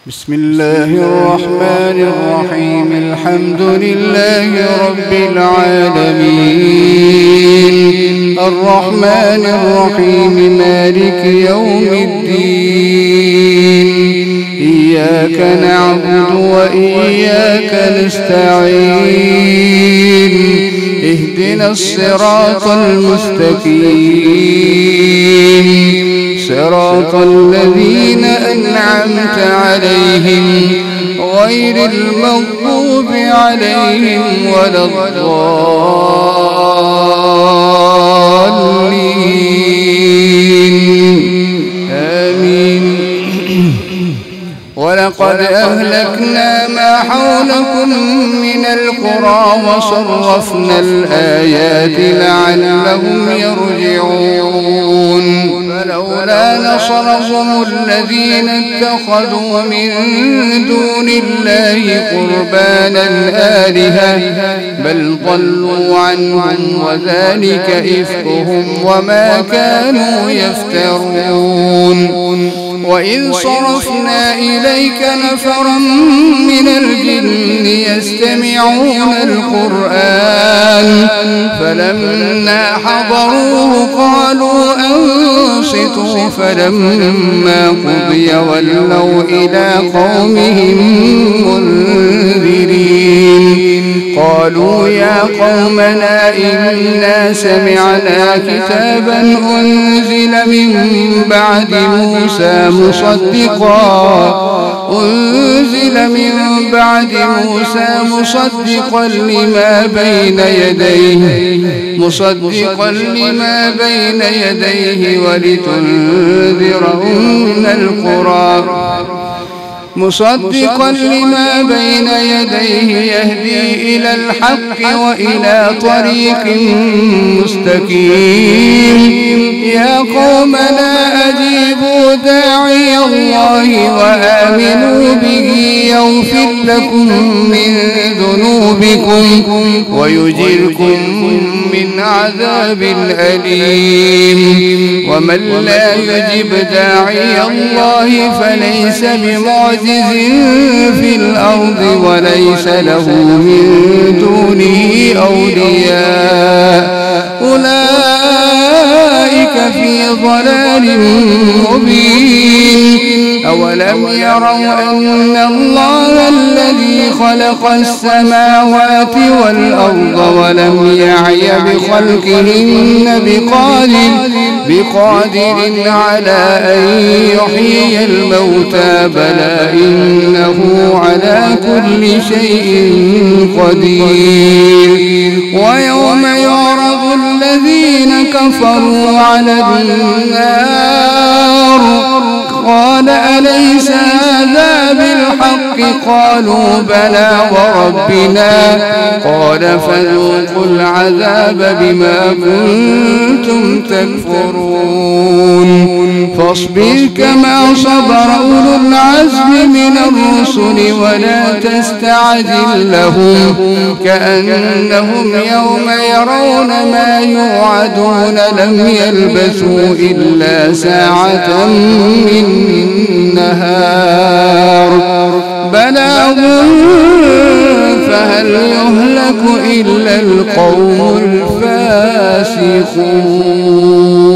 بسم الله الرحمن الرحيم. الحمد لله رب العالمين، الرحمن الرحيم، مالك يوم الدين. إياك نعبد وإياك نستعين، اهدنا الصراط المستقيم، صراط الذين أنعمت عليهم غير المغضوب عليهم ولا الضالين. آمين. ولقد أهلكنا ما حولكم من القرى وصرفنا الآيات لعلهم يرجعون. فلولا نصرهم الذين اتخذوا من دون الله قربانا آلهة بل ضلوا عنهم وذلك إفكهم وما كانوا يفترون. وإذ صرفنا إليك نفرا من الجن يستمعون القرآن فلما حضروه قالوا أنصتوا، فلما قضي ولوا إلى قومهم منذرين. قالوا يا قومنا إنا سمعنا كتابا أنزل من بعد موسى مصدقا لما بين يديه ولتنذر أم القرى يهدي إلى الحق وإلى طريق مستقيم. يا قومنا أجيبوا داعي الله وآمنوا به يغفر لكم من ذنوبكم ويجركم من عذاب أليم. ومن لا يجب داعي الله فليس بمعجز في الأرض وليس له من دونه أولياء، أولئك في ضلال مبين. أولم يروا أن الله الذي خلق السماوات والأرض ولم يعي بخلقهن بقادر على أن يحيي الموتى، بلى إنه على كل شيء قدير. ويوم يعرض الذين كفروا على النار قال أليس هذا بالحق؟ قالوا بلى وربنا. قال فذوقوا العذاب بما كنتم تكفرون. فاصبر كما صبر أولو العزم من الرسل ولا تستعجل لهم، كأنهم يوم يرون ما يوعدون لم يلبثوا إلا ساعة من النهار بلاغ فهل يهلك إلا القوم الفاسقون.